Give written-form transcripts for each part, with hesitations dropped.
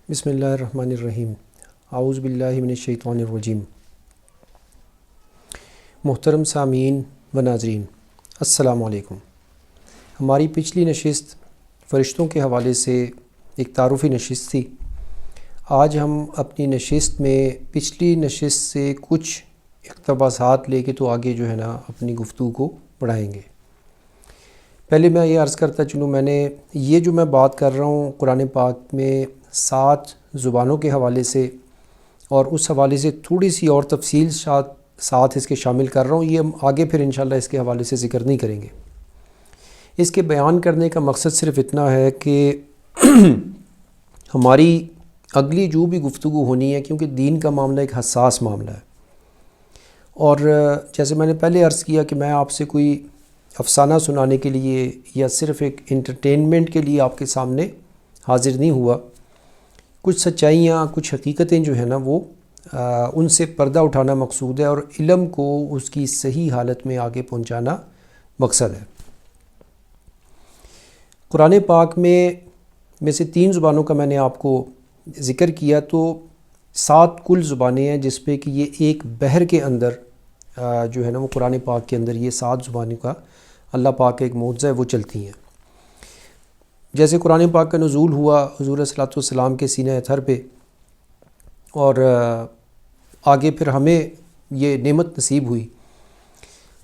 بسم اللہ الرحمن الرحیم۔ اعوذ باللہ من الشیطان الرجیم۔ محترم سامعین و ناظرین، السلام علیکم۔ ہماری پچھلی نشست فرشتوں کے حوالے سے ایک تعارفی نشست تھی۔ آج ہم اپنی نشست میں پچھلی نشست سے کچھ اقتباسات لے کے تو آگے جو ہے نا اپنی گفتگو کو بڑھائیں گے۔ پہلے میں یہ عرض کرتا چلوں، یہ جو میں بات کر رہا ہوں قرآن پاک میں 7 زبانوں کے حوالے سے، اور اس حوالے سے تھوڑی سی اور تفصیل ساتھ اس کے شامل کر رہا ہوں، یہ ہم آگے پھر انشاءاللہ اس کے حوالے سے ذکر نہیں کریں گے۔ اس کے بیان کرنے کا مقصد صرف اتنا ہے کہ ہماری اگلی جو بھی گفتگو ہونی ہے، کیونکہ دین کا معاملہ ایک حساس معاملہ ہے، اور جیسے میں نے پہلے عرض کیا کہ میں آپ سے کوئی افسانہ سنانے کے لیے یا صرف ایک انٹرٹینمنٹ کے لیے آپ کے سامنے حاضر نہیں ہوا۔ کچھ سچائیاں، کچھ حقیقتیں جو ہیں نا وہ ان سے پردہ اٹھانا مقصود ہے، اور علم کو اس کی صحیح حالت میں آگے پہنچانا مقصد ہے۔ قرآن پاک میں سے 3 زبانوں کا میں نے آپ کو ذکر کیا، تو 7 کل زبانیں ہیں جس پہ کہ یہ ایک بحر کے اندر جو ہے نا وہ قرآن پاک کے اندر یہ 7 زبانوں کا اللہ پاک کا ایک معجزہ ہے، وہ چلتی ہیں۔ جیسے قرآن پاک کا نزول ہوا حضور صلی اللہ علیہ وسلم کے سینہ اطہر پہ، اور آگے پھر ہمیں یہ نعمت نصیب ہوئی،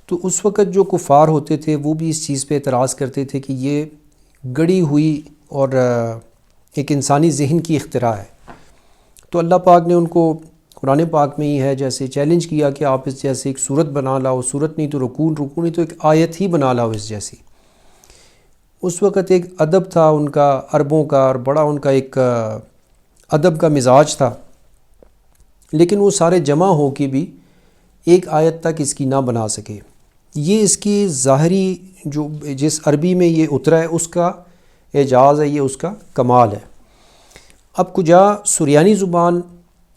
تو اس وقت جو کفار ہوتے تھے وہ بھی اس چیز پہ اعتراض کرتے تھے کہ یہ گڑی ہوئی اور ایک انسانی ذہن کی اختراع ہے۔ تو اللہ پاک نے ان کو قرآن پاک میں ہی ہے جیسے چیلنج کیا کہ آپ اس جیسے ایک صورت بنا لاؤ، صورت نہیں تو رکوع نہیں تو ایک آیت ہی بنا لاؤ اس جیسی۔ اس وقت ایک ادب تھا ان کا عربوں کا، اور بڑا ان کا ایک ادب کا مزاج تھا، لیکن وہ سارے جمع ہو کے بھی ایک آیت تک اس کی نہ بنا سکے۔ یہ اس کی ظاہری جو جس عربی میں یہ اترا ہے اس کا اعجاز ہے، یہ اس کا کمال ہے۔ اب کجا سریانی زبان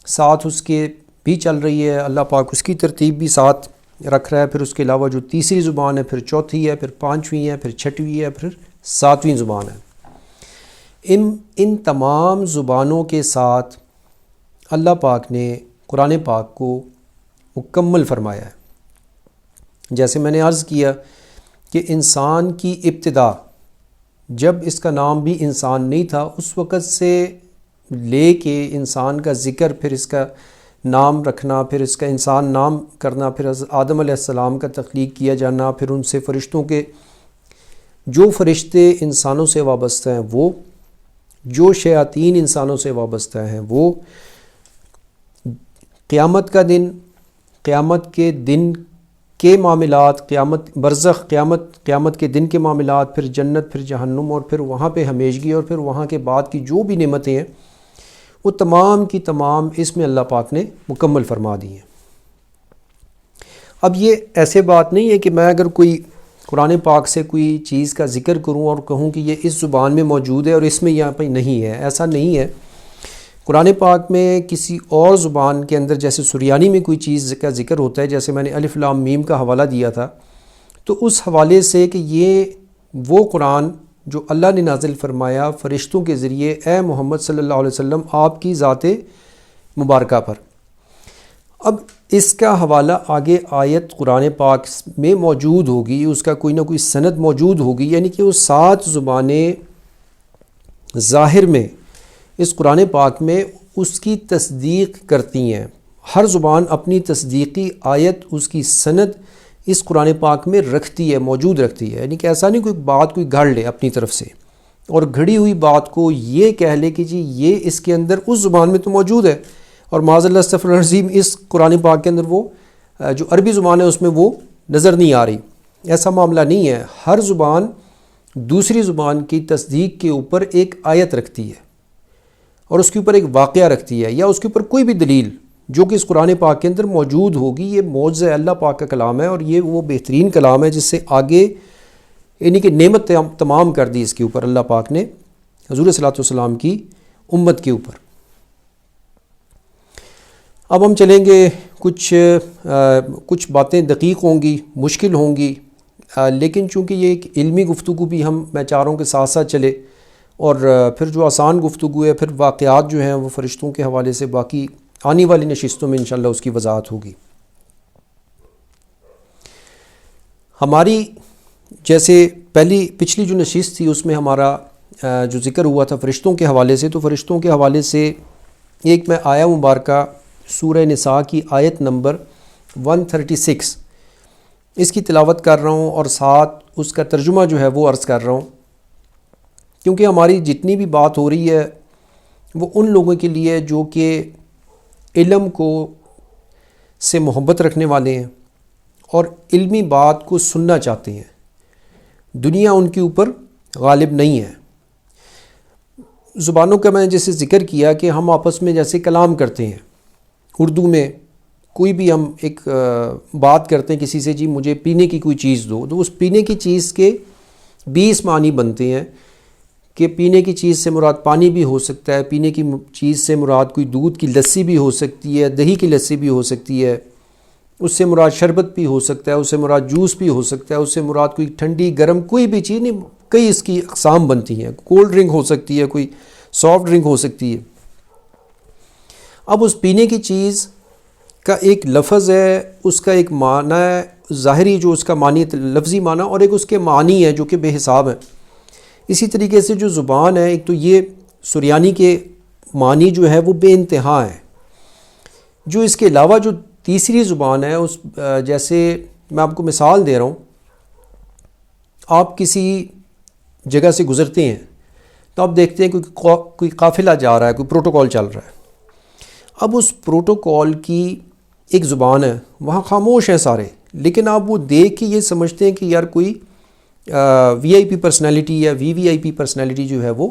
ساتھ اس کے بھی چل رہی ہے، اللہ پاک اس کی ترتیب بھی ساتھ رکھ رہا ہے، پھر اس کے علاوہ جو تیسری زبان ہے، پھر چوتھی ہے، پھر 5ویں ہے، پھر 6ویں ہے، پھر 7ویں زبان ہے۔ ان تمام زبانوں کے ساتھ اللہ پاک نے قرآن پاک کو مکمل فرمایا ہے۔ جیسے میں نے عرض کیا کہ انسان کی ابتدا، جب اس کا نام بھی انسان نہیں تھا، اس وقت سے لے کے انسان کا ذکر، پھر اس کا نام رکھنا، پھر اس کا انسان نام کرنا، پھر آدم علیہ السلام کا تخلیق کیا جانا، پھر ان سے فرشتوں کے جو فرشتے انسانوں سے وابستہ ہیں وہ، جو شیاطین انسانوں سے وابستہ ہیں وہ، قیامت کا دن، قیامت کے دن کے معاملات، قیامت برزخ، قیامت کے دن کے معاملات، پھر جنت، پھر جہنم، اور پھر وہاں پہ ہمیشگی، اور پھر وہاں کے بعد کی جو بھی نعمتیں ہیں وہ تمام کی تمام اس میں اللہ پاک نے مکمل فرما دی ہیں۔ اب یہ ایسے بات نہیں ہے کہ میں اگر کوئی قرآن پاک سے کوئی چیز کا ذکر کروں اور کہوں کہ یہ اس زبان میں موجود ہے اور اس میں یہاں پہ نہیں ہے، ایسا نہیں ہے۔ قرآن پاک میں کسی اور زبان کے اندر جیسے سریانی میں کوئی چیز کا ذکر ہوتا ہے، جیسے میں نے الف لام میم کا حوالہ دیا تھا، تو اس حوالے سے کہ یہ وہ قرآن جو اللہ نے نازل فرمایا فرشتوں کے ذریعے اے محمد صلی اللہ علیہ وسلم آپ کی ذات مبارکہ پر۔ اب اس کا حوالہ آگے آیت قرآن پاک میں موجود ہوگی، اس کا کوئی نہ کوئی سند موجود ہوگی، یعنی کہ وہ 7 زبانیں ظاہر میں اس قرآن پاک میں اس کی تصدیق کرتی ہیں۔ ہر زبان اپنی تصدیقی آیت، اس کی سند اس قرآن پاک میں رکھتی ہے، موجود رکھتی ہے، یعنی کہ ایسا نہیں کوئی بات کوئی گھڑ لے اپنی طرف سے اور گھڑی ہوئی بات کو یہ کہہ لے کہ جی یہ اس کے اندر اس زبان میں تو موجود ہے، اور معاذ اللہ استغفر اللہ العظیم اس قرآن پاک کے اندر وہ جو عربی زبان ہے اس میں وہ نظر نہیں آ رہی۔ ایسا معاملہ نہیں ہے، ہر زبان دوسری زبان کی تصدیق کے اوپر ایک آیت رکھتی ہے، اور اس کے اوپر ایک واقعہ رکھتی ہے، یا اس کے اوپر کوئی بھی دلیل جو کہ اس قرآن پاک کے اندر موجود ہوگی۔ یہ معجزہ اللہ پاک کا کلام ہے، اور یہ وہ بہترین کلام ہے جس سے آگے یعنی کہ نعمت تمام کر دی اس کے اوپر اللہ پاک نے حضور صلی اللہ علیہ وسلم کی امت کے اوپر۔ اب ہم چلیں گے، کچھ باتیں دقیق ہوں گی، مشکل ہوں گی، لیکن چونکہ یہ ایک علمی گفتگو بھی میں چاہ رہا ہوں کہ ساتھ ساتھ چلے، اور پھر جو آسان گفتگو ہے، پھر واقعات جو ہیں وہ فرشتوں کے حوالے سے باقی آنے والی نشستوں میں انشاءاللہ اس کی وضاحت ہوگی۔ ہماری جیسے پچھلی جو نشست تھی اس میں ہمارا جو ذکر ہوا تھا فرشتوں کے حوالے سے، تو فرشتوں کے حوالے سے ایک میں آیا مبارکہ سورہ نساء کی آیت نمبر 136 اس کی تلاوت کر رہا ہوں، اور ساتھ اس کا ترجمہ جو ہے وہ عرض کر رہا ہوں، کیونکہ ہماری جتنی بھی بات ہو رہی ہے وہ ان لوگوں کے لیے جو کہ علم سے محبت رکھنے والے ہیں اور علمی بات کو سننا چاہتے ہیں، دنیا ان کے اوپر غالب نہیں ہے۔ زبانوں کا میں نے جیسے ذکر کیا کہ ہم آپس میں جیسے کلام کرتے ہیں اردو میں، کوئی بھی ہم ایک بات کرتے ہیں کسی سے، جی مجھے پینے کی کوئی چیز دو، تو اس پینے کی چیز کے 20 معنی بنتے ہیں کہ پینے کی چیز سے مراد پانی بھی ہو سکتا ہے، پینے کی چیز سے مراد کوئی دودھ کی لسی بھی ہو سکتی ہے، دہی کی لسی بھی ہو سکتی ہے، اس سے مراد شربت بھی ہو سکتا ہے، اس سے مراد جوس بھی ہو سکتا ہے، اس سے مراد کوئی ٹھنڈی گرم کوئی بھی چیز نہیں، کئی اس کی اقسام بنتی ہیں، کولڈ ڈرنک ہو سکتی ہے، کوئی سافٹ ڈرنک ہو سکتی ہے۔ اب اس پینے کی چیز کا ایک لفظ ہے، اس کا ایک معنی ہے ظاہری جو اس کا معنی لفظی معنی، اور ایک اس کے معنی ہے جو کہ بے حساب ہیں۔ اسی طریقے سے جو زبان ہے، ایک تو یہ سریانی کے معنی جو ہے وہ بے انتہا ہے، جو اس کے علاوہ جو تیسری زبان ہے اس جیسے میں آپ کو مثال دے رہا ہوں، آپ کسی جگہ سے گزرتے ہیں تو آپ دیکھتے ہیں کوئی قافلہ جا رہا ہے، کوئی پروٹوکول چل رہا ہے۔ اب اس پروٹوکول کی ایک زبان ہے، وہاں خاموش ہیں سارے، لیکن آپ وہ دیکھ کے یہ سمجھتے ہیں کہ یار کوئی وی آئی پی پرسنالٹی یا وی آئی پی پرسنالٹی جو ہے وہ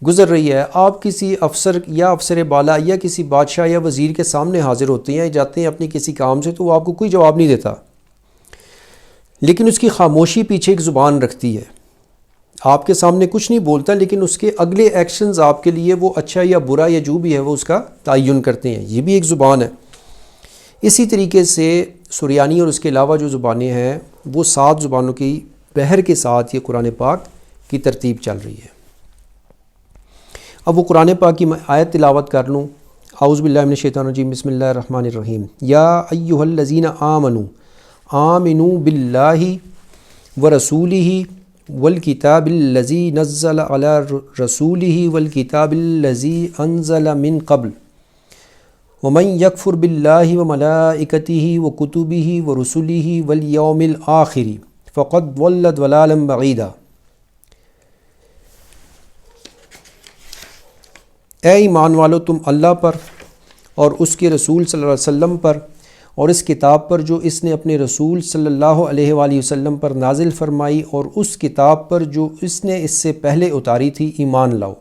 گزر رہی ہے۔ آپ کسی افسر یا افسر بالا یا کسی بادشاہ یا وزیر کے سامنے حاضر ہوتے ہیں، جاتے ہیں اپنی کسی کام سے، تو وہ آپ کو کوئی جواب نہیں دیتا، لیکن اس کی خاموشی پیچھے ایک زبان رکھتی ہے، آپ کے سامنے کچھ نہیں بولتا، لیکن اس کے اگلے ایکشنز آپ کے لیے وہ اچھا یا برا یا جو بھی ہے وہ اس کا تعین کرتے ہیں، یہ بھی ایک زبان ہے۔ اسی طریقے سے سریانی اور اس کے علاوہ جو زبانیں ہیں وہ 7 زبانوں کی بحر کے ساتھ یہ قرآن پاک کی ترتیب چل رہی ہے۔ اب وہ قرآن پاک کی آیت تلاوت کر لوں۔ اعوذ باللہ من الشیطان الرجیم، بسم اللہ الرحمن الرحیم۔ یا ایہا الذین آمنوا آمنوا باللہ ورسولہ والکتاب الذی نزل علی رسولہ والکتاب الذی انزل من قبل ومن یکفر باللہ وملائکتہ وکتبہ ورسلہ والیوم الآخر فقد ضل ضلالا بعیدا۔ اے ایمان والو، تم اللہ پر اور اس کے رسول صلی اللہ علیہ وسلم پر اور اس کتاب پر جو اس نے اپنے رسول صلی اللہ علیہ وآلہ وسلم پر نازل فرمائی، اور اس کتاب پر جو اس نے اس سے پہلے اتاری تھی، ایمان لاؤ۔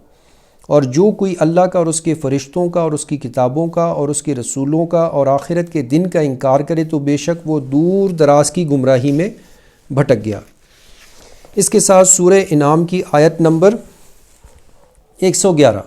اور جو کوئی اللہ کا اور اس کے فرشتوں کا اور اس کی کتابوں کا اور اس کے رسولوں کا اور آخرت کے دن کا انکار کرے تو بے شک وہ دور دراز کی گمراہی میں بھٹک گیا۔ اس کے ساتھ سورہ انعام کی آیت نمبر 111۔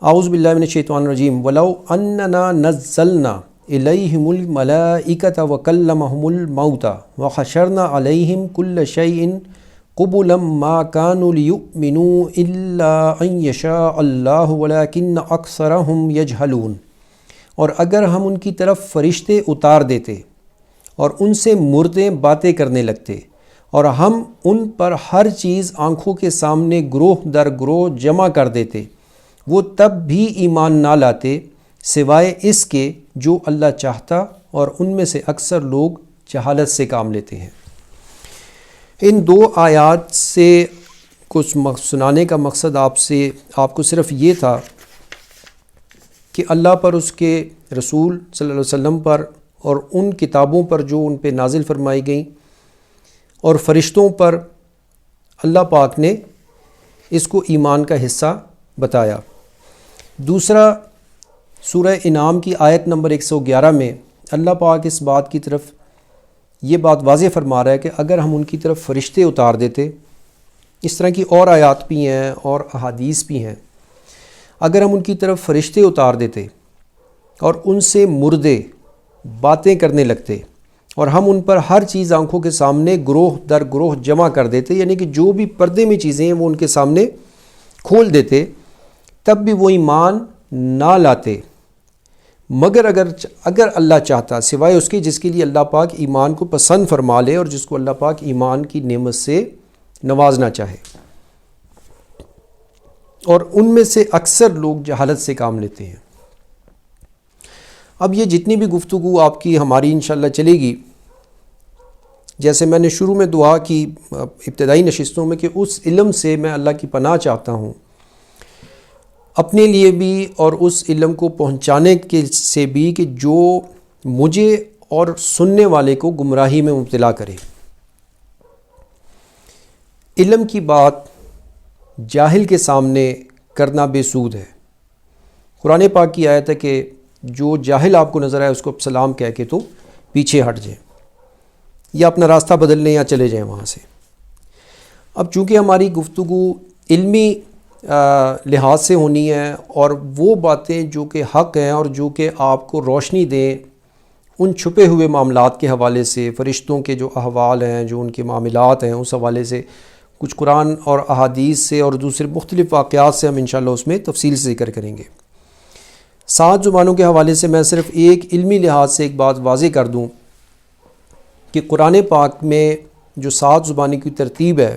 اعوذ باللہ من الشیطان الرجیم۔ وَلَوْ أَنَّنَا نَزَّلْنَا إِلَيْهِمُ الْمَلَائِكَةَ وَكَلَّمَهُمُ الْمَوْتَى وَحَشَرْنَا عَلَيْهِمْ كُلَّ شَيْءٍ قُبُلًا مَا كَانُوا لِيُؤْمِنُوا إِلَّا أَن يَشَاءَ اللَّهُ وَلَكِنَّ أَكْثَرَهُمْ يَجْهَلُونَ۔ اور اگر ہم ان کی طرف فرشتے اتار دیتے اور ان سے مردے باتیں کرنے لگتے، اور ہم ان پر ہر چیز آنکھوں کے سامنے گروہ در گروہ جمع کر دیتے، وہ تب بھی ایمان نہ لاتے سوائے اس کے جو اللہ چاہتا، اور ان میں سے اکثر لوگ جہالت سے کام لیتے ہیں۔ ان 2 آیات سے کچھ سنانے کا مقصد آپ کو صرف یہ تھا کہ اللہ پر، اس کے رسول صلی اللہ علیہ وسلم پر اور ان کتابوں پر جو ان پہ نازل فرمائی گئیں اور فرشتوں پر اللہ پاک نے اس کو ایمان کا حصہ بتایا۔ دوسرا، سورہ انعام کی آیت نمبر 111 میں اللہ پاک اس بات کی طرف یہ بات واضح فرما رہا ہے کہ اگر ہم ان کی طرف فرشتے اتار دیتے، اس طرح کی اور آیات بھی ہیں اور احادیث بھی ہیں، اگر ہم ان کی طرف فرشتے اتار دیتے اور ان سے مردے باتیں کرنے لگتے، اور ہم ان پر ہر چیز آنکھوں کے سامنے گروہ در گروہ جمع کر دیتے، یعنی کہ جو بھی پردے میں چیزیں ہیں وہ ان کے سامنے کھول دیتے، تب بھی وہ ایمان نہ لاتے مگر اگر اللہ چاہتا، سوائے اس کے جس کے لیے اللہ پاک ایمان کو پسند فرما لے اور جس کو اللہ پاک ایمان کی نعمت سے نوازنا چاہے۔ اور ان میں سے اکثر لوگ جہالت سے کام لیتے ہیں۔ اب یہ جتنی بھی گفتگو آپ کی ہماری انشاءاللہ چلے گی، جیسے میں نے شروع میں دعا کی ابتدائی نشستوں میں کہ اس علم سے میں اللہ کی پناہ چاہتا ہوں، اپنے لیے بھی اور اس علم کو پہنچانے کے سے بھی کہ جو مجھے اور سننے والے کو گمراہی میں مبتلا کرے۔ علم کی بات جاہل کے سامنے کرنا بے سود ہے۔ قرآن پاک کی آیت ہے کہ جو جاہل آپ کو نظر آئے اس کو سلام کہہ کے تو پیچھے ہٹ جائیں یا اپنا راستہ بدل لیں یا چلے جائیں وہاں سے۔ اب چونکہ ہماری گفتگو علمی لحاظ سے ہونی ہے اور وہ باتیں جو کہ حق ہیں اور جو کہ آپ کو روشنی دیں ان چھپے ہوئے معاملات کے حوالے سے، فرشتوں کے جو احوال ہیں، جو ان کے معاملات ہیں، اس حوالے سے کچھ قرآن اور احادیث سے اور دوسرے مختلف واقعات سے ہم انشاءاللہ اس میں تفصیل سے ذکر کریں گے۔ 7 زبانوں کے حوالے سے میں صرف ایک علمی لحاظ سے ایک بات واضح کر دوں کہ قرآن پاک میں جو 7 زبانوں کی ترتیب ہے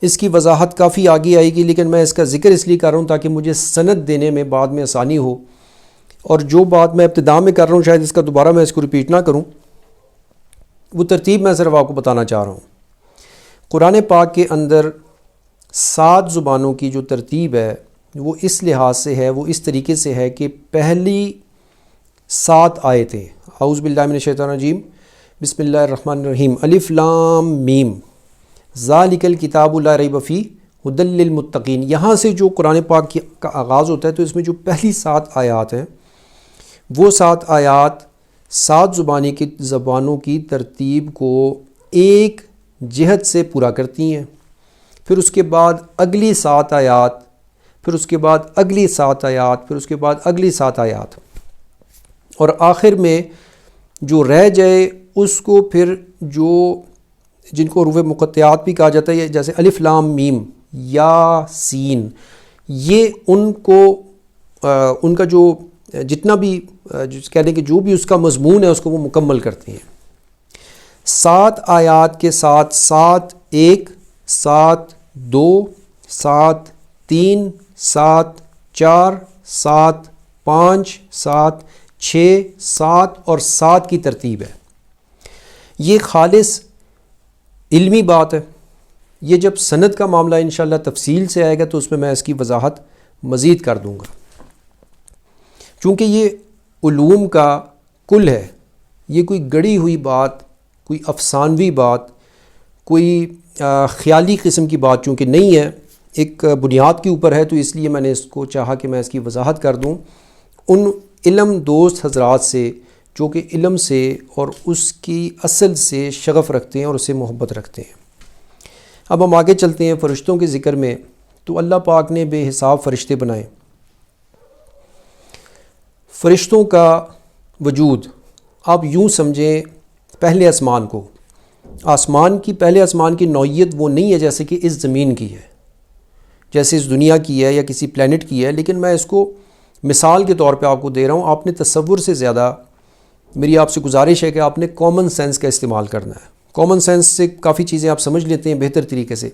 اس کی وضاحت کافی آگے آئے گی، لیکن میں اس کا ذکر اس لیے کر رہا ہوں تاکہ مجھے سند دینے میں بعد میں آسانی ہو، اور جو بات میں ابتدا میں کر رہا ہوں شاید اس کا دوبارہ میں اس کو ریپیٹ نہ کروں، وہ ترتیب میں صرف آپ کو بتانا چاہ رہا ہوں۔ قرآن پاک کے اندر 7 زبانوں کی جو ترتیب ہے وہ اس لحاظ سے ہے، وہ اس طریقے سے ہے کہ پہلی 7 آیتیں، اعوذ باللہ من الشیطان الرجیم، بسم اللہ الرحمن الرحیم، الف لام میم، ذالک الکتاب لا ریب فیہ ھدی للمتقین، یہاں سے جو قرآن پاک کا آغاز ہوتا ہے تو اس میں جو پہلی 7 آیات ہیں وہ 7 آیات 7 زبانوں کی ترتیب کو ایک جہت سے پورا کرتی ہیں، پھر اس کے بعد اگلی 7 آیات، پھر اس کے بعد اگلی 7 آیات، پھر اس کے بعد اگلی 7 آیات، اور آخر میں جو رہ جائے اس کو پھر جو جن کو حروف مقطعات بھی کہا جاتا ہے، جیسے الف لام میم یا سین، یہ ان کو ان کا جو جتنا بھی کہہ لیں کہ جو بھی اس کا مضمون ہے اس کو وہ مکمل کرتے ہیں۔ 7 آیات کے ساتھ 7 1 7 2 7 3 7 4 7 5 7 6 7 اور 7 کی ترتیب ہے۔ یہ خالص علمی بات ہے، یہ جب سند کا معاملہ انشاءاللہ تفصیل سے آئے گا تو اس میں اس کی وضاحت مزید کر دوں گا، چونکہ یہ علوم کا کل ہے، یہ کوئی گڑی ہوئی بات، کوئی افسانوی بات، کوئی خیالی قسم کی بات چونکہ نہیں ہے، ایک بنیاد کے اوپر ہے، تو اس لیے میں نے اس کو چاہا کہ میں اس کی وضاحت کر دوں ان علم دوست حضرات سے جو کہ علم سے اور اس کی اصل سے شغف رکھتے ہیں اور اسے محبت رکھتے ہیں۔ اب ہم آگے چلتے ہیں فرشتوں کے ذکر میں، تو اللہ پاک نے بے حساب فرشتے بنائے۔ فرشتوں کا وجود آپ یوں سمجھیں پہلے آسمان کو، پہلے آسمان کی نوعیت وہ نہیں ہے جیسے کہ اس زمین کی ہے، جیسے اس دنیا کی ہے یا کسی پلینٹ کی ہے، لیکن میں اس کو مثال کے طور پہ آپ کو دے رہا ہوں۔ آپ نے تصور سے زیادہ، میری آپ سے گزارش ہے کہ آپ نے کامن سینس کا استعمال کرنا ہے۔ کامن سینس سے کافی چیزیں آپ سمجھ لیتے ہیں بہتر طریقے سے،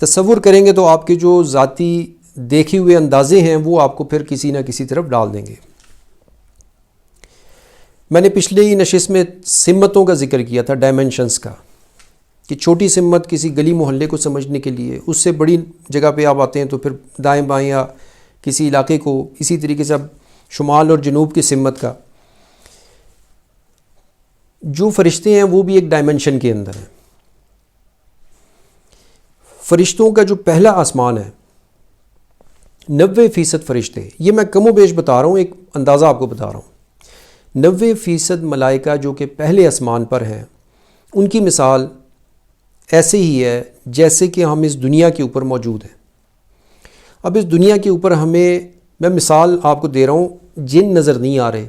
تصور کریں گے تو آپ کے جو ذاتی دیکھے ہوئے اندازے ہیں وہ آپ کو پھر کسی نہ کسی طرف ڈال دیں گے۔ میں نے پچھلے ہی نشست میں سمتوں کا ذکر کیا تھا، ڈائمنشنز کا، کہ چھوٹی سمت کسی گلی محلے کو سمجھنے کے لیے، اس سے بڑی جگہ پہ آپ آتے ہیں تو پھر دائیں بائیں یا کسی علاقے کو، اسی طریقے سے اب شمال اور جنوب کی سمت کا۔ جو فرشتے ہیں وہ بھی ایک ڈائمنشن کے اندر ہیں۔ فرشتوں کا جو پہلا آسمان ہے 90% فرشتے، یہ میں کم و بیش بتا رہا ہوں، ایک اندازہ آپ کو بتا رہا ہوں۔ 90% ملائکہ جو کہ پہلے آسمان پر ہیں، ان کی مثال ایسے ہی ہے جیسے کہ ہم اس دنیا کے اوپر موجود ہیں۔ اب اس دنیا کے اوپر میں مثال آپ کو دے رہا ہوں، جن نظر نہیں آ رہے،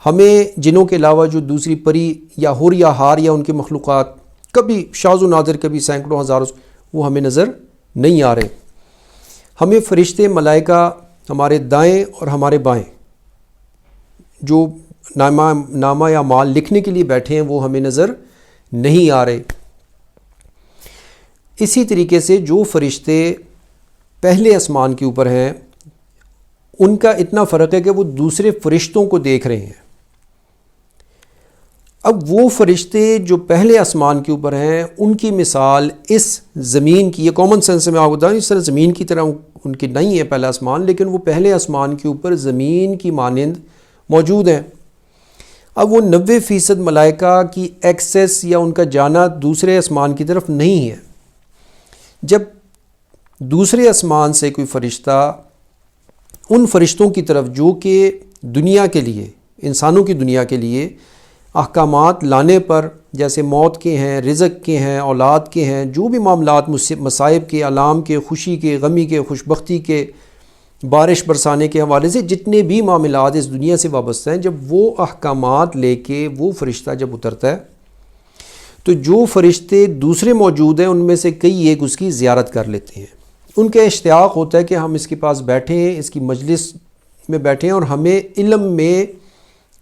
ہمیں جنوں کے علاوہ جو دوسری پری یا حور یا ہار یا ان کے مخلوقات کبھی شاذ و نادر کبھی سینکڑوں ہزاروں وہ ہمیں نظر نہیں آ رہے. ہمیں فرشتے ملائکہ ہمارے دائیں اور ہمارے بائیں جو نامہ یا مال لکھنے کے لیے بیٹھے ہیں وہ ہمیں نظر نہیں آ رہے. اسی طریقے سے جو فرشتے پہلے آسمان کے اوپر ہیں ان کا اتنا فرق ہے کہ وہ دوسرے فرشتوں کو دیکھ رہے ہیں. اب وہ فرشتے جو پہلے آسمان کے اوپر ہیں ان کی مثال اس زمین کی، یہ کامن سینس سے میں آپ کو بتاؤں، اس طرح زمین کی طرح ان کی نہیں ہے پہلا آسمان، لیکن وہ پہلے آسمان کے اوپر زمین کی مانند موجود ہیں. اب وہ 90% ملائکہ کی ایکسیس یا ان کا جانا دوسرے آسمان کی طرف نہیں ہے. جب دوسرے آسمان سے کوئی فرشتہ ان فرشتوں کی طرف جو کہ دنیا کے لیے، انسانوں کی دنیا کے لیے احکامات لانے پر، جیسے موت کے ہیں، رزق کے ہیں، اولاد کے ہیں، جو بھی معاملات مصائب کے، علام کے، خوشی کے، غمی کے، خوشبختی کے، بارش برسانے کے حوالے سے جتنے بھی معاملات اس دنیا سے وابستہ ہیں، جب وہ احکامات لے کے وہ فرشتہ جب اترتا ہے تو جو فرشتے دوسرے موجود ہیں ان میں سے کئی ایک اس کی زیارت کر لیتے ہیں. ان کا اشتیاق ہوتا ہے کہ ہم اس کے پاس بیٹھے ہیں، اس کی مجلس میں بیٹھے ہیں اور ہمیں علم میں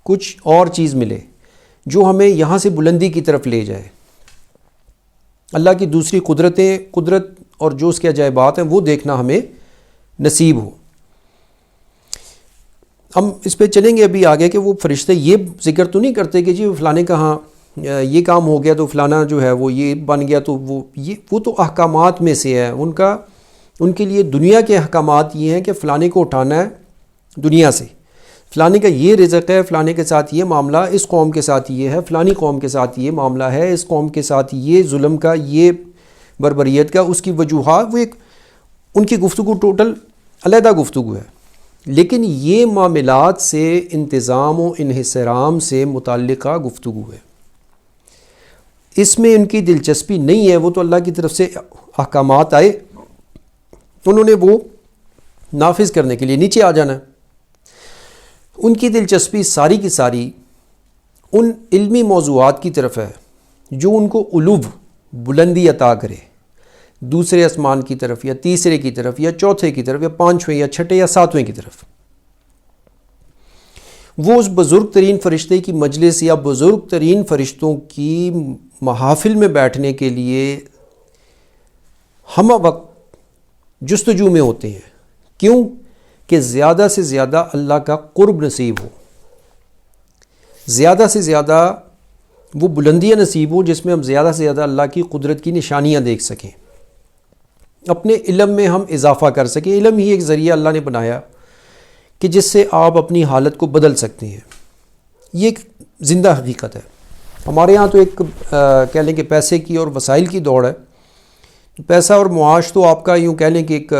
کچھ اور چیز ملے جو ہمیں یہاں سے بلندی کی طرف لے جائے. اللہ کی دوسری قدرت اور جو اس کے عجائبات ہیں وہ دیکھنا ہمیں نصیب ہو. ہم اس پہ چلیں گے ابھی آگے کہ وہ فرشتے یہ ذکر تو نہیں کرتے کہ جی فلانے کہاں یہ کام ہو گیا تو فلانا جو ہے وہ یہ بن گیا، تو وہ تو احکامات میں سے ہے. ان کے لیے دنیا کے احکامات یہ ہیں کہ فلانے کو اٹھانا ہے دنیا سے، فلانے کا یہ رزق ہے، فلانے کے ساتھ یہ معاملہ، اس قوم کے ساتھ یہ ہے، فلانی قوم کے ساتھ یہ معاملہ ہے، اس قوم کے ساتھ یہ ظلم کا، یہ بربریت کا، اس کی وجوہات، وہ ایک ان کی گفتگو ٹوٹل علیحدہ گفتگو ہے. لیکن یہ معاملات سے انتظام و انحصار سے متعلقہ گفتگو ہے. اس میں ان کی دلچسپی نہیں ہے. وہ تو اللہ کی طرف سے احکامات آئے، انہوں نے وہ نافذ کرنے کے لیے نیچے آ جانا ہے. ان کی دلچسپی ساری کی ساری ان علمی موضوعات کی طرف ہے جو ان کو علو، بلندی عطا کرے دوسرے آسمان کی طرف یا تیسرے کی طرف یا چوتھے کی طرف یا پانچویں یا چھٹے یا ساتویں کی طرف. وہ اس بزرگ ترین فرشتے کی مجلس یا بزرگ ترین فرشتوں کی محافل میں بیٹھنے کے لیے ہم وقت جستجو میں ہوتے ہیں. کیوں؟ کہ زیادہ سے زیادہ اللہ کا قرب نصیب ہو، زیادہ سے زیادہ وہ بلندیاں نصیب ہو جس میں ہم زیادہ سے زیادہ اللہ کی قدرت کی نشانیاں دیکھ سکیں، اپنے علم میں ہم اضافہ کر سکیں. علم ہی ایک ذریعہ اللہ نے بنایا کہ جس سے آپ اپنی حالت کو بدل سکتے ہیں. یہ ایک زندہ حقیقت ہے. ہمارے ہاں تو ایک کہہ لیں کہ پیسے کی اور وسائل کی دوڑ ہے. پیسہ اور معاش تو آپ کا یوں کہہ لیں کہ ایک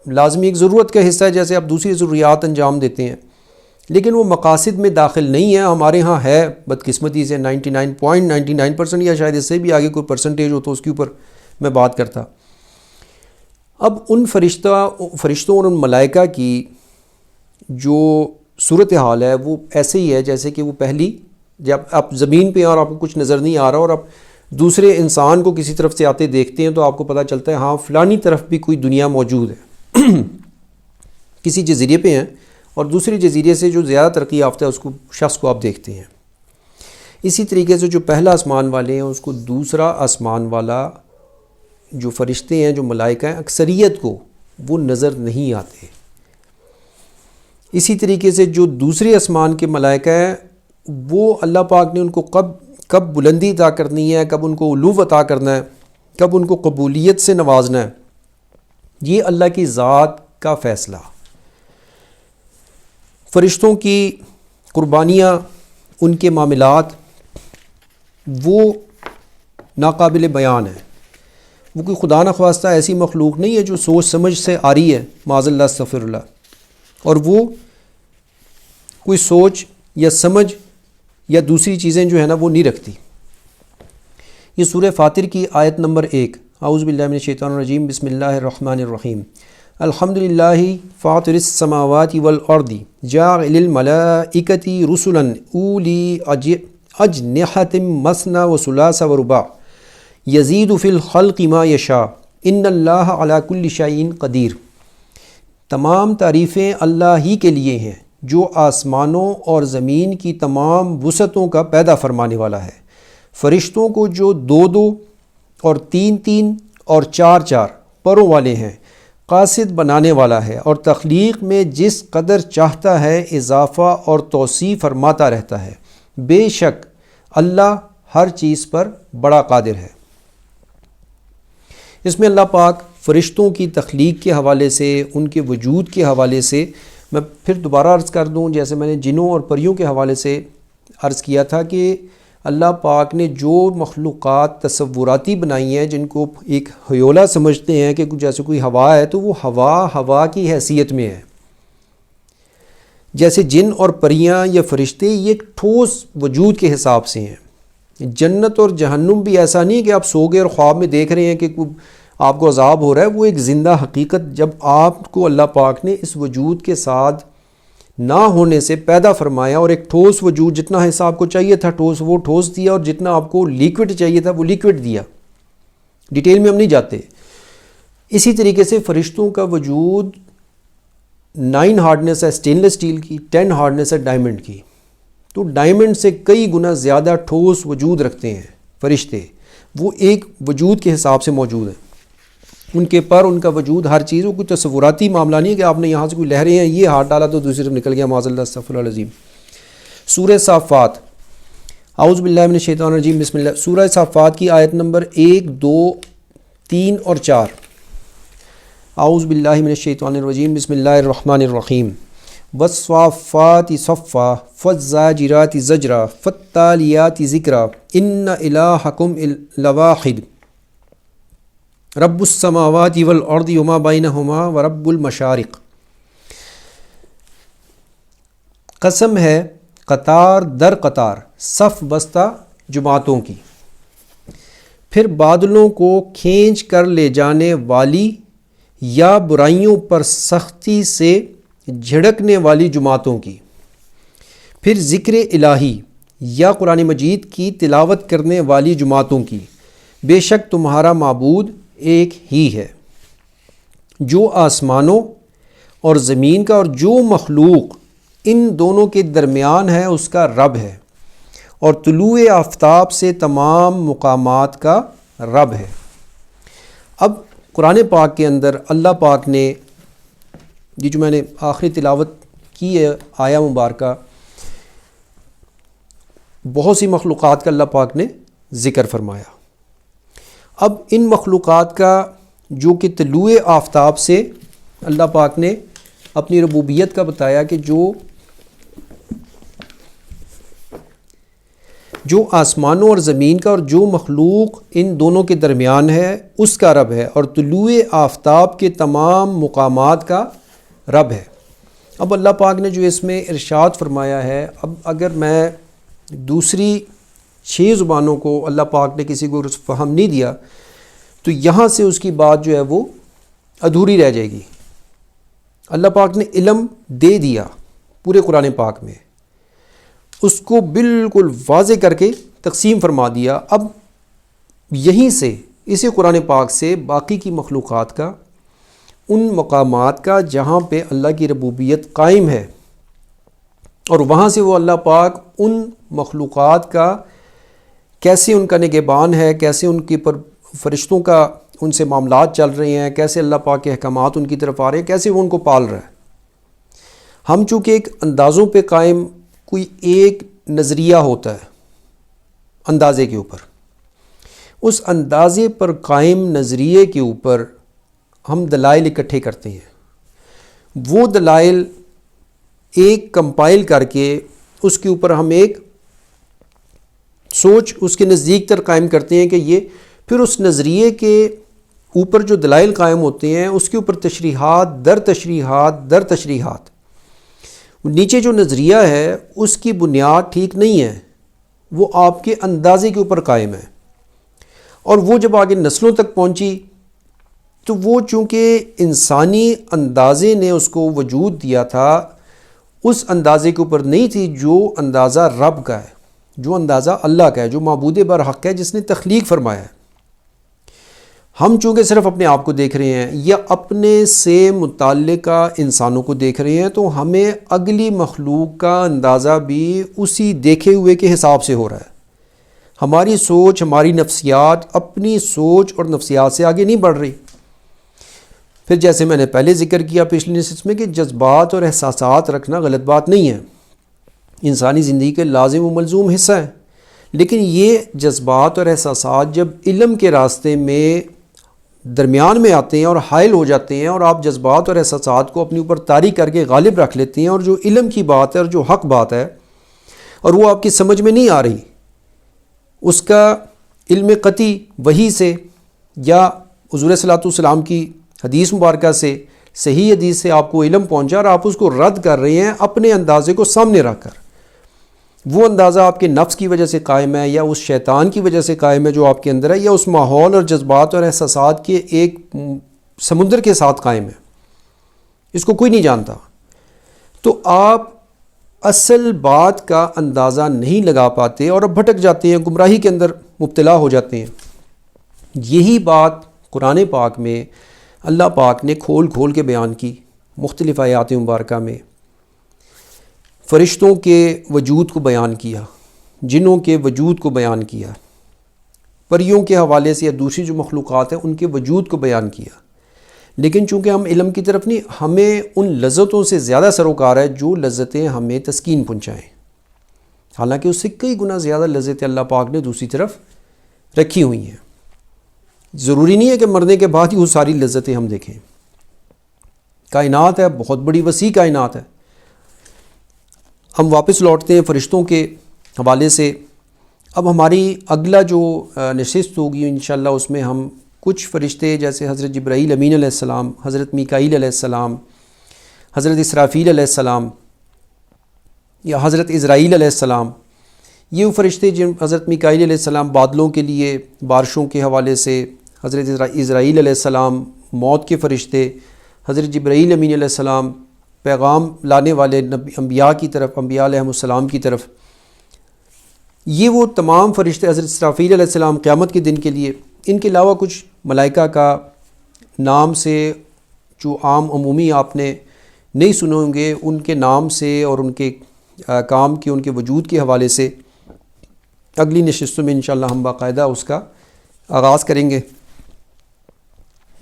لازمی ایک ضرورت کا حصہ ہے، جیسے آپ دوسری ضروریات انجام دیتے ہیں، لیکن وہ مقاصد میں داخل نہیں ہے. ہمارے ہاں ہے بدقسمتی سے 99.99% یا شاید اس سے بھی آگے کوئی پرسنٹیج ہو تو اس کے اوپر میں بات کرتا. اب ان فرشتوں اور ان ملائکہ کی جو صورتحال ہے وہ ایسے ہی ہے جیسے کہ وہ پہلی، جب آپ زمین پہ ہیں اور آپ کو کچھ نظر نہیں آ رہا اور آپ دوسرے انسان کو کسی طرف سے آتے دیکھتے ہیں تو آپ کو پتہ چلتا ہے ہاں فلانی طرف بھی کوئی دنیا موجود ہے. کسی جزیرے پہ ہیں اور دوسرے جزیرے سے جو زیادہ ترقی یافتہ ہے اس کو شخص کو آپ دیکھتے ہیں. اسی طریقے سے جو پہلا آسمان والے ہیں اس کو دوسرا آسمان والا جو فرشتے ہیں جو ملائکہ ہیں اکثریت کو وہ نظر نہیں آتے. اسی طریقے سے جو دوسرے آسمان کے ملائکہ ہیں وہ اللہ پاک نے ان کو کب بلندی عطا کرنی ہے، کب ان کو علو عطا کرنا ہے، کب ان کو قبولیت سے نوازنا ہے، یہ اللہ کی ذات کا فیصلہ. فرشتوں کی قربانیاں، ان کے معاملات وہ ناقابل بیان ہیں. وہ کوئی خدا نخواستہ ایسی مخلوق نہیں ہے جو سوچ سمجھ سے آ رہی ہے، معاذ اللہ استغفر اللہ، اور وہ کوئی سوچ یا سمجھ یا دوسری چیزیں جو ہے نا وہ نہیں رکھتی. یہ سورہ فاطر کی آیت نمبر 1، اعوذ باللہ من الشیطان الرجیم، بسم اللہ الرحمن الرحیم. الحمدللہ فاطر السماوات والارض جاعل الملائکۃ رسلا اولی اجنحۃ مثنی وثلاث ورباع یزید فی الخلق ما یشاء ان اللہ علی کل شیء قدیر۔ تمام تعریفیں اللہ ہی کے لیے ہیں جو آسمانوں اور زمین کی تمام وسعتوں کا پیدا فرمانے والا ہے، فرشتوں کو جو دو دو اور تین تین اور چار چار پروں والے ہیں قاصد بنانے والا ہے، اور تخلیق میں جس قدر چاہتا ہے اضافہ اور توسیع فرماتا رہتا ہے، بے شک اللہ ہر چیز پر بڑا قادر ہے۔ اس میں اللہ پاک فرشتوں کی تخلیق کے حوالے سے، ان کے وجود کے حوالے سے، میں پھر دوبارہ عرض کر دوں جیسے میں نے جنوں اور پریوں کے حوالے سے عرض کیا تھا کہ اللہ پاک نے جو مخلوقات تصوراتی بنائی ہیں جن کو ایک ہیولا سمجھتے ہیں کہ جیسے کوئی ہوا ہے تو وہ ہوا کی حیثیت میں ہے، جیسے جن اور پریاں یا فرشتے یہ ایک ٹھوس وجود کے حساب سے ہیں۔ جنت اور جہنم بھی ایسا نہیں کہ آپ سو گئے اور خواب میں دیکھ رہے ہیں کہ آپ کو عذاب ہو رہا ہے، وہ ایک زندہ حقیقت جب آپ کو اللہ پاک نے اس وجود کے ساتھ نہ ہونے سے پیدا فرمایا اور ایک ٹھوس وجود، جتنا حصہ آپ کو چاہیے تھا ٹھوس وہ ٹھوس دیا، اور جتنا آپ کو لیکوڈ چاہیے تھا وہ لیکوڈ دیا۔ ڈیٹیل میں ہم نہیں جاتے۔ اسی طریقے سے فرشتوں کا وجود 9 ہارڈنس ہے سٹینلیس اسٹیل کی، 10 ہارڈنس ہے ڈائمنڈ کی، تو ڈائمنڈ سے کئی گنا زیادہ ٹھوس وجود رکھتے ہیں فرشتے، وہ ایک وجود کے حساب سے موجود ہیں، ان کے پر ان کا وجود ہر چیز، وہ کوئی تصوراتی معاملہ نہیں ہے کہ آپ نے یہاں سے کوئی لہریں ہیں یہ ہاتھ ڈالا تو دوسری طرف نکل گیا، معاذ اللہ استغفر اللہ العظیم۔ سورہ صافات، اعوذ باللہ من الشیطان الرجیم، بسم اللہ۔ سورہ صافات کی آیت نمبر 1، 2، 3 اور 4۔ اعوذ باللہ من الشیطان الرجیم، بسم اللہ الرحمن الرحیم۔ والصافات صفا فالزاجرات زجرا فالتالیات ذکرا ان الہکم لواحد رب السماوات والارض وما بینہما ورب المشارق۔ قسم ہے قطار در قطار صف بستہ جماعتوں کی، پھر بادلوں کو کھینچ کر لے جانے والی یا برائیوں پر سختی سے جھڑکنے والی جماعتوں کی، پھر ذکر الہی یا قرآن مجید کی تلاوت کرنے والی جماعتوں کی۔ بے شک تمہارا معبود ایک ہی ہے جو آسمانوں اور زمین کا اور جو مخلوق ان دونوں کے درمیان ہے اس کا رب ہے، اور طلوع آفتاب سے تمام مقامات کا رب ہے۔ اب قرآن پاک کے اندر اللہ پاک نے یہ جو میں نے آخری تلاوت کی ہے آیا مبارکہ، بہت سی مخلوقات کا اللہ پاک نے ذکر فرمایا۔ اب ان مخلوقات کا جو کہ طلوع آفتاب سے اللہ پاک نے اپنی ربوبیت کا بتایا کہ جو آسمانوں اور زمین کا اور جو مخلوق ان دونوں کے درمیان ہے اس کا رب ہے، اور طلوع آفتاب کے تمام مقامات کا رب ہے۔ اب اللہ پاک نے جو اس میں ارشاد فرمایا ہے، اب اگر میں دوسری 6 زبانوں کو اللہ پاک نے کسی کو فہم نہیں دیا تو یہاں سے اس کی بات جو ہے وہ ادھوری رہ جائے گی۔ اللہ پاک نے علم دے دیا پورے قرآن پاک میں، اس کو بالکل واضح کر کے تقسیم فرما دیا۔ اب یہیں سے اسی قرآن پاک سے باقی کی مخلوقات کا، ان مقامات کا جہاں پہ اللہ کی ربوبیت قائم ہے، اور وہاں سے وہ اللہ پاک ان مخلوقات کا کیسے ان کا نگہبان ہے، کیسے ان کے پر فرشتوں کا ان سے معاملات چل رہے ہیں، کیسے اللہ پاک کے احکامات ان کی طرف آ رہے ہیں، کیسے وہ ان کو پال رہا ہے۔ ہم چونکہ ایک اندازوں پہ قائم کوئی ایک نظریہ ہوتا ہے اندازے کے اوپر، اس اندازے پر قائم نظریے کے اوپر ہم دلائل اکٹھے کرتے ہیں، وہ دلائل ایک کمپائل کر کے اس کے اوپر ہم ایک سوچ اس کے نزدیک تر قائم کرتے ہیں کہ یہ، پھر اس نظریے کے اوپر جو دلائل قائم ہوتے ہیں اس کے اوپر تشریحات در تشریحات در تشریحات، نیچے جو نظریہ ہے اس کی بنیاد ٹھیک نہیں ہے، وہ آپ کے اندازے کے اوپر قائم ہے، اور وہ جب آگے نسلوں تک پہنچی تو وہ چونکہ انسانی اندازے نے اس کو وجود دیا تھا، اس اندازے کے اوپر نہیں تھی جو اندازہ رب کا ہے، جو اندازہ اللہ کا ہے، جو معبود برحق ہے، جس نے تخلیق فرمایا ہے۔ ہم چونکہ صرف اپنے آپ کو دیکھ رہے ہیں یا اپنے سے متعلقہ انسانوں کو دیکھ رہے ہیں، تو ہمیں اگلی مخلوق کا اندازہ بھی اسی دیکھے ہوئے کے حساب سے ہو رہا ہے۔ ہماری سوچ، ہماری نفسیات اپنی سوچ اور نفسیات سے آگے نہیں بڑھ رہی۔ پھر جیسے میں نے پہلے ذکر کیا پچھلی نشست میں کہ جذبات اور احساسات رکھنا غلط بات نہیں ہے، انسانی زندگی کے لازم و ملزوم حصہ ہے، لیکن یہ جذبات اور احساسات جب علم کے راستے میں درمیان میں آتے ہیں اور حائل ہو جاتے ہیں، اور آپ جذبات اور احساسات کو اپنے اوپر طاری کر کے غالب رکھ لیتے ہیں، اور جو علم کی بات ہے اور جو حق بات ہے اور وہ آپ کی سمجھ میں نہیں آ رہی، اس کا علم قطعی وحی سے یا حضور صلی اللہ علیہ وسلم کی حدیث مبارکہ سے، صحیح حدیث سے آپ کو علم پہنچا اور آپ اس کو رد کر رہے ہیں اپنے اندازے کو سامنے رکھ کر۔ وہ اندازہ آپ کے نفس کی وجہ سے قائم ہے یا اس شیطان کی وجہ سے قائم ہے جو آپ کے اندر ہے، یا اس ماحول اور جذبات اور احساسات کے ایک سمندر کے ساتھ قائم ہے، اس کو کوئی نہیں جانتا۔ تو آپ اصل بات کا اندازہ نہیں لگا پاتے اور اب بھٹک جاتے ہیں، گمراہی کے اندر مبتلا ہو جاتے ہیں۔ یہی بات قرآن پاک میں اللہ پاک نے کھول کھول کے بیان کی مختلف آیات مبارکہ میں۔ فرشتوں کے وجود کو بیان کیا، جنوں کے وجود کو بیان کیا، پریوں کے حوالے سے یا دوسری جو مخلوقات ہیں ان کے وجود کو بیان کیا، لیکن چونکہ ہم علم کی طرف نہیں، ہمیں ان لذتوں سے زیادہ سروکار ہے جو لذتیں ہمیں تسکین پہنچائیں، حالانکہ اس سے کئی گنا زیادہ لذتیں اللہ پاک نے دوسری طرف رکھی ہوئی ہیں۔ ضروری نہیں ہے کہ مرنے کے بعد ہی وہ ساری لذتیں ہم دیکھیں۔ کائنات ہے، بہت بڑی وسیع کائنات ہے۔ ہم واپس لوٹتے ہیں فرشتوں کے حوالے سے۔ اب ہماری اگلا جو نشست ہوگی انشاءاللہ اس میں ہم کچھ فرشتے جیسے حضرت جبرائیل امین علیہ السلام، حضرت میکائیل علیہ السلام، حضرت اسرافیل علیہ السلام یا حضرت اسرائیل علیہ السلام، یہ وہ فرشتے جن حضرت میکائیل علیہ السلام بادلوں کے لیے، بارشوں کے حوالے سے، حضرت اسرائیل علیہ السلام موت کے فرشتے، حضرت جبرائیل امین علیہ السلام پیغام لانے والے انبیاء کی طرف، انبیاء علیہ السلام کی طرف، یہ وہ تمام فرشتے، حضرت اسرافیل علیہ السلام قیامت کے دن کے لیے، ان کے علاوہ کچھ ملائکہ کا نام سے جو عام عمومی آپ نے نہیں سنے ہوں گے، ان کے نام سے اور ان کے کام کے، ان کے وجود کے حوالے سے اگلی نشستوں میں انشاءاللہ ہم باقاعدہ اس کا آغاز کریں گے۔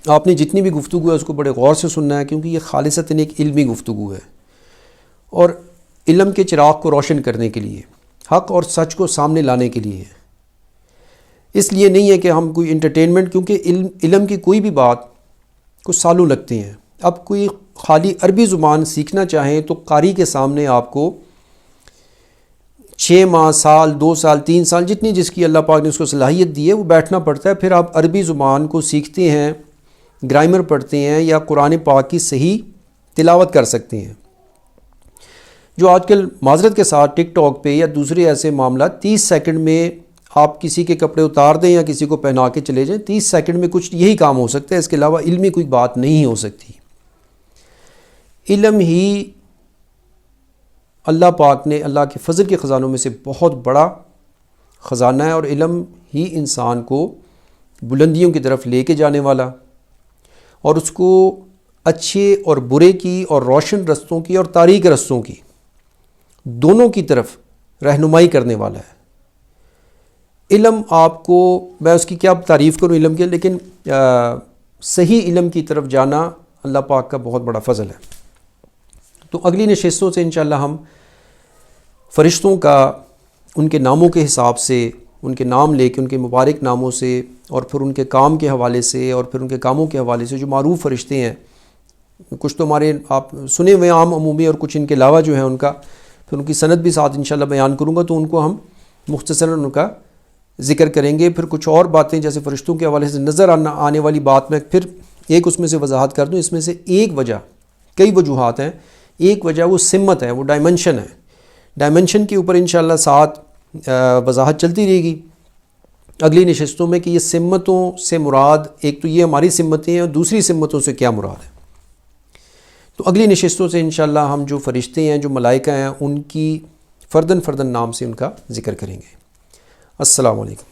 آپ نے جتنی بھی گفتگو ہے اس کو بڑے غور سے سننا ہے، کیونکہ یہ خالصتاً ایک علمی گفتگو ہے اور علم کے چراغ کو روشن کرنے کے لیے، حق اور سچ کو سامنے لانے کے لیے ہے۔ اس لیے نہیں ہے کہ ہم کوئی انٹرٹینمنٹ، کیونکہ علم کی کوئی بھی بات کچھ سالوں لگتے ہیں۔ اب کوئی خالی عربی زبان سیکھنا چاہیں تو قاری کے سامنے آپ کو 6 ماہ، سال، 2 سال، 3 سال، جتنی جس کی اللہ پاک نے اس کو صلاحیت دی ہے وہ بیٹھنا پڑتا ہے۔ پھر آپ عربی زبان کو سیکھتے ہیں، گرامر پڑھتے ہیں یا قرآن پاک کی صحیح تلاوت کر سکتے ہیں۔ جو آج کل معذرت کے ساتھ ٹک ٹاک پہ یا دوسرے ایسے معاملات 30 سیکنڈ میں آپ کسی کے کپڑے اتار دیں یا کسی کو پہنا کے چلے جائیں، 30 سیکنڈ میں کچھ یہی کام ہو سکتا ہے، اس کے علاوہ علمی کوئی بات نہیں ہو سکتی۔ علم ہی اللہ پاک نے اللہ کے فضل کے خزانوں میں سے بہت بڑا خزانہ ہے، اور علم ہی انسان کو بلندیوں کی طرف لے کے جانے والا اور اس کو اچھے اور برے کی اور روشن رستوں کی اور تاریک رستوں کی دونوں کی طرف رہنمائی کرنے والا ہے۔ علم آپ کو، میں اس کی کیا تعریف کروں علم کے، لیکن صحیح علم کی طرف جانا اللہ پاک کا بہت بڑا فضل ہے۔ تو اگلی نشستوں سے انشاءاللہ ہم فرشتوں کا ان کے ناموں کے حساب سے، ان کے نام لے کے، ان کے مبارک ناموں سے، اور پھر ان کے کام کے حوالے سے، اور پھر ان کے کاموں کے حوالے سے جو معروف فرشتے ہیں، کچھ تو ہمارے آپ سنے ہوئے عام عمومی اور کچھ ان کے علاوہ جو ہیں ان کا، پھر ان کی سند بھی ساتھ انشاءاللہ بیان کروں گا، تو ان کو ہم مختصراً ان کا ذکر کریں گے۔ پھر کچھ اور باتیں جیسے فرشتوں کے حوالے سے نظر آنے والی بات میں پھر ایک اس میں سے وضاحت کر دوں۔ اس میں سے ایک وجہ، کئی وجوہات ہیں، ایک وجہ وہ سمت ہے، وہ ڈائمنشن ہے۔ ڈائمنشن کے اوپر انشاءاللہ ساتھ وضاحت چلتی رہے گی، اگلی نشستوں میں کہ یہ سمتوں سے مراد، ایک تو یہ ہماری سمتیں ہیں اور دوسری سمتوں سے کیا مراد ہے. تو اگلی نشستوں سے انشاءاللہ ہم جو فرشتے ہیں، جو ملائکہ ہیں، ان کی فردن نام سے ان کا ذکر کریں گے. السلام علیکم.